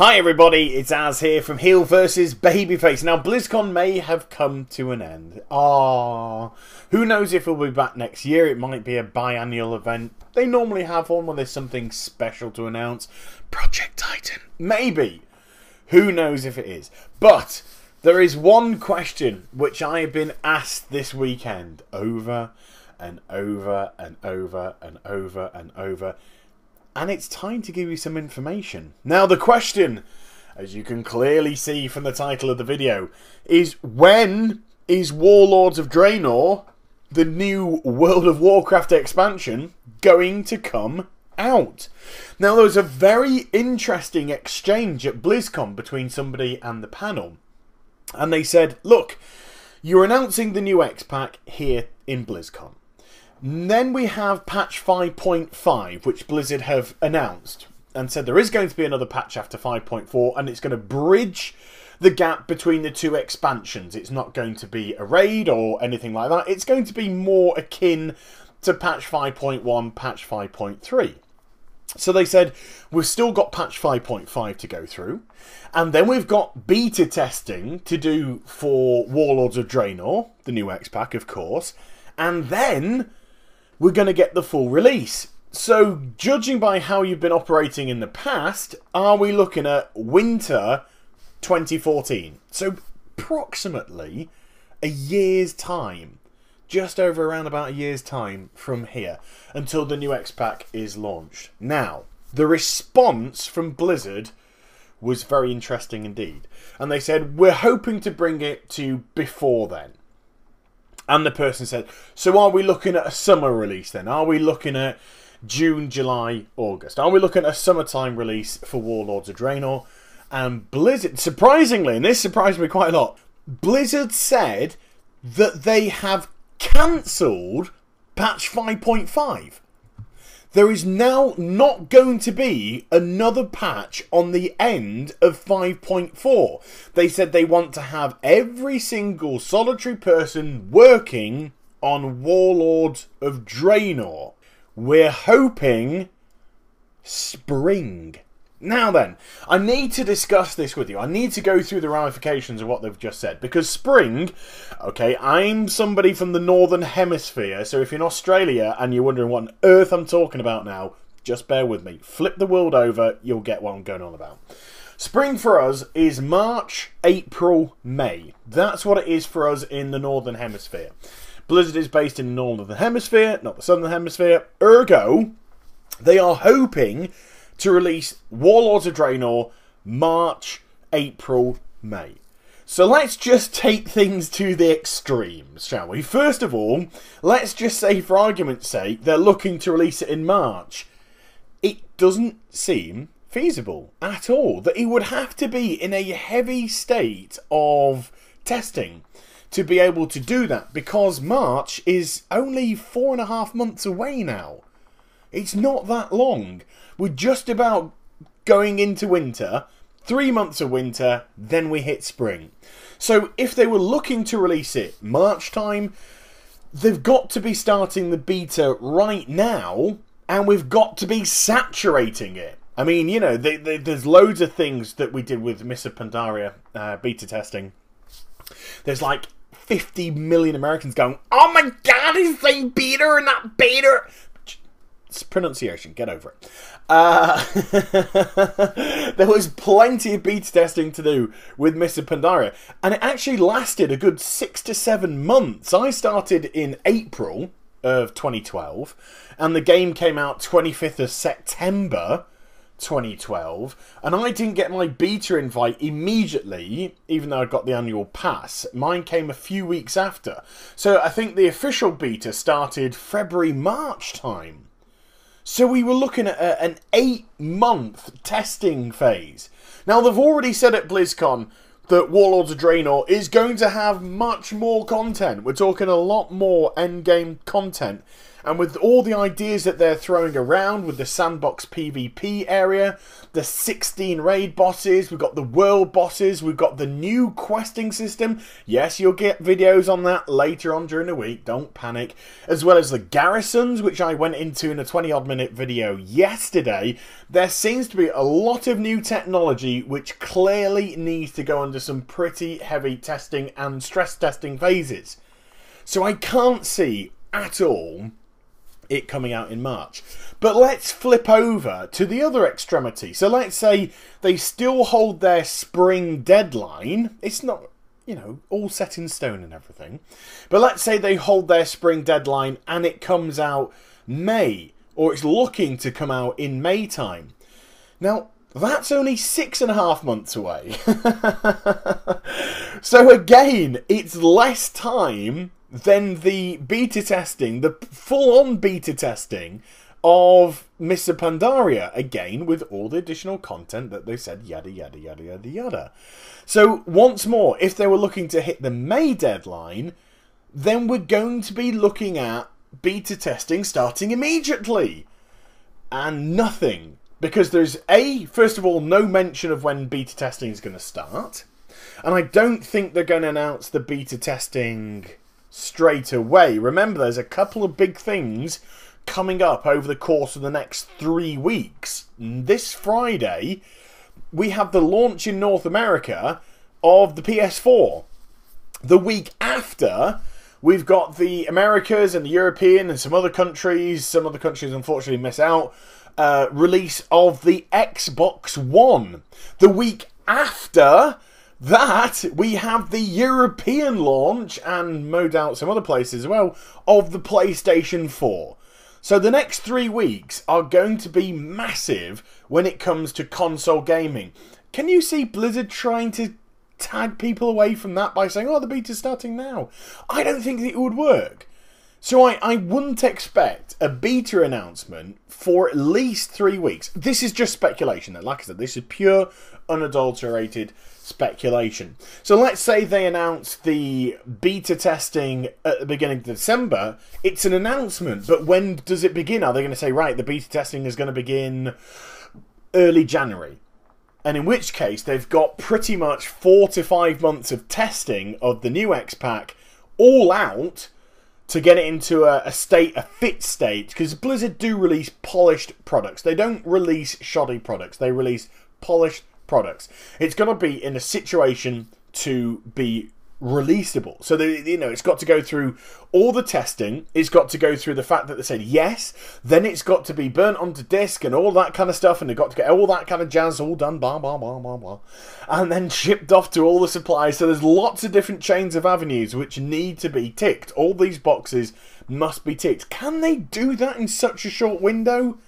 Hi everybody, it's Az here from Heel vs Babyface. Now BlizzCon may have come to an end. Who knows if we'll be back next year. It might be a biannual event. They normally have one when there's something special to announce. Project Titan. Maybe. Who knows if it is. But there is one question which I have been asked this weekend over and over and over and over and over. And it's time to give you some information. Now the question, as you can clearly see from the title of the video, is when is Warlords of Draenor, the new World of Warcraft expansion, going to come out? Now there was a very interesting exchange at BlizzCon between somebody and the panel. And they said, look, you're announcing the new X-Pack here in BlizzCon. Then we have patch 5.5, which Blizzard have announced and said there is going to be another patch after 5.4, and it's going to bridge the gap between the two expansions. It's not going to be a raid or anything like that. It's going to be more akin to patch 5.1, patch 5.3. So they said, we've still got patch 5.5 to go through, and then we've got beta testing to do for Warlords of Draenor, the new X-Pack, of course, and then we're going to get the full release. So, judging by how you've been operating in the past, are we looking at winter 2014? So, approximately a year's time. Just over around about a year's time from here until the new X-Pack is launched. Now, the response from Blizzard was very interesting indeed. And they said, we're hoping to bring it to before then. And the person said, so are we looking at a summer release then? Are we looking at June, July, August? Are we looking at a summertime release for Warlords of Draenor? And Blizzard, surprisingly, and this surprised me quite a lot, Blizzard said that they have cancelled patch 5.5. There is now not going to be another patch on the end of 5.4. They said they want to have every single solitary person working on Warlords of Draenor. We're hoping spring. Now then, I need to discuss this with you. I need to go through the ramifications of what they've just said. Because spring, okay, I'm somebody from the Northern Hemisphere, so if you're in Australia and you're wondering what on earth I'm talking about now, just bear with me. Flip the world over, you'll get what I'm going on about. Spring for us is March, April, May. That's what it is for us in the Northern Hemisphere. Blizzard is based in the Northern Hemisphere, not the Southern Hemisphere. Ergo, they are hoping to release Warlords of Draenor March, April, May. So let's just take things to the extremes, shall we? First of all, let's just say, for argument's sake, they're looking to release it in March. It doesn't seem feasible at all. That it would have to be in a heavy state of testing to be able to do that, because March is only 4.5 months away now. It's not that long. We're just about going into winter, 3 months of winter, then we hit spring. So if they were looking to release it March time, they've got to be starting the beta right now, and we've got to be saturating it. I mean, you know, there's loads of things that we did with Mists of Pandaria beta testing. There's like 50 million Americans going, oh my god, he's saying beta and not beta. It's pronunciation, get over it. There was plenty of beta testing to do with Mists of Pandaria, and it actually lasted a good 6 to 7 months. I started in April of 2012, and the game came out 25th of September 2012, and I didn't get my beta invite immediately, even though I got the annual pass. Mine came a few weeks after. So I think the official beta started February, March time. So we were looking at an 8-month testing phase. Now, they've already said at BlizzCon that Warlords of Draenor is going to have much more content. We're talking a lot more endgame content. And with all the ideas that they're throwing around with the sandbox PvP area, the 16 raid bosses, we've got the world bosses, we've got the new questing system. Yes, you'll get videos on that later on during the week, don't panic. As well as the garrisons, which I went into in a 20-odd minute video yesterday. There seems to be a lot of new technology which clearly needs to go under some pretty heavy testing and stress testing phases. So I can't see at all it coming out in March. But let's flip over to the other extremity. So let's say they still hold their spring deadline. It's not, you know, all set in stone and everything. But let's say they hold their spring deadline and it comes out May, or it's looking to come out in May time. Now, that's only 6.5 months away. So again, it's less time than the beta testing, the full-on beta testing of Mr. Pandaria, again, with all the additional content that they said, yada, yada, yada, yada, yada. So, once more, if they were looking to hit the May deadline, then we're going to be looking at beta testing starting immediately. And nothing. Because there's, first of all, no mention of when beta testing is going to start. And I don't think they're going to announce the beta testing straight away. Remember, there's a couple of big things coming up over the course of the next 3 weeks. This Friday, we have the launch in North America of the PS4. The week after, we've got the Americas and the European and some other countries unfortunately miss out, release of the Xbox One. The week after that, we have the European launch, and no doubt some other places as well, of the PlayStation 4. So the next 3 weeks are going to be massive when it comes to console gaming. Can you see Blizzard trying to tag people away from that by saying, oh, the beta's starting now? I don't think it would work. So I wouldn't expect a beta announcement for at least 3 weeks. This is just speculation. Like I said, this is pure, unadulterated speculation. So let's say they announce the beta testing at the beginning of December. It's an announcement, but when does it begin? Are they going to say, right, the beta testing is going to begin early January? And in which case, they've got pretty much 4 to 5 months of testing of the new X-Pack all out to get it into a fit state, because Blizzard do release polished products. They don't release shoddy products. They release polished products. It's going to be in a situation to be releasable. So, it's got to go through all the testing. It's got to go through the fact that they said yes. Then it's got to be burnt onto disk and all that kind of stuff. And they've got to get all that kind of jazz all done, blah, blah, blah, blah, blah. And then shipped off to all the suppliers. So there's lots of different chains of avenues which need to be ticked. All these boxes must be ticked. Can they do that in such a short window?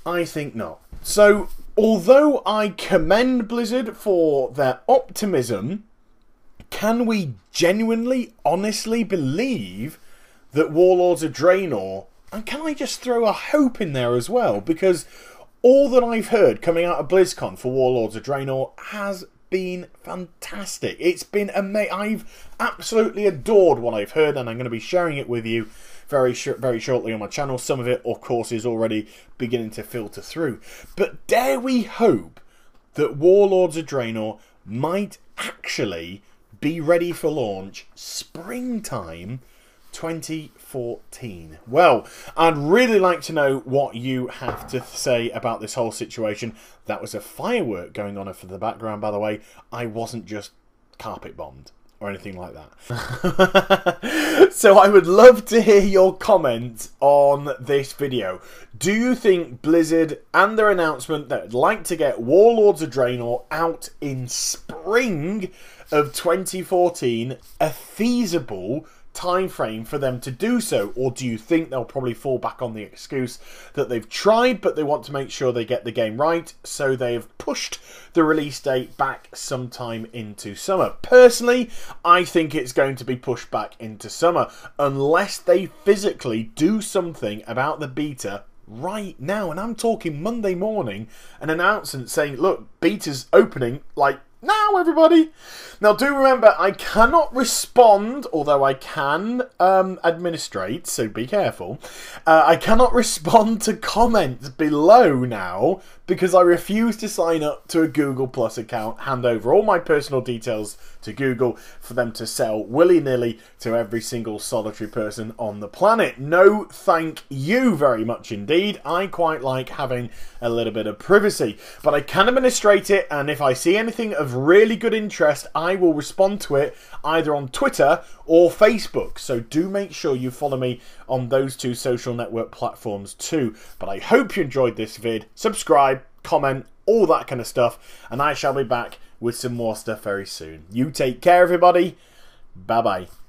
I think not. So, although I commend Blizzard for their optimism, can we genuinely, honestly believe that Warlords of Draenor, and can I just throw a hope in there as well? Because all that I've heard coming out of BlizzCon for Warlords of Draenor has been fantastic. It's been amazing. I've absolutely adored what I've heard, and I'm going to be sharing it with you very shortly on my channel. Some of it, of course, is already beginning to filter through. But dare we hope that Warlords of Draenor might actually be ready for launch springtime 2014. Well, I'd really like to know what you have to say about this whole situation. That was a firework going on for the background, by the way. I wasn't just carpet bombed or anything like that. So I would love to hear your comments on this video. Do you think Blizzard and their announcement that would like to get Warlords of Draenor out in spring of 2014 a feasible time frame for them to do so? Or do you think they'll probably fall back on the excuse that they've tried but they want to make sure they get the game right, so they've pushed the release date back sometime into summer? Personally, I think it's going to be pushed back into summer unless they physically do something about the beta right now. And I'm talking Monday morning, an announcement saying, look, beta's opening like now, everybody. Now, do remember, I cannot respond, although I can administrate, so be careful. I cannot respond to comments below now because I refuse to sign up to a Google Plus account, hand over all my personal details to Google for them to sell willy-nilly to every single solitary person on the planet. No, thank you very much indeed. I quite like having a little bit of privacy, but I can administrate it, and if I see anything of really good interest, I will respond to it either on Twitter or Facebook. So do make sure you follow me on those two social network platforms too. But I hope you enjoyed this vid. Subscribe, comment, all that kind of stuff, and I shall be back with some more stuff very soon. You take care, everybody. Bye bye.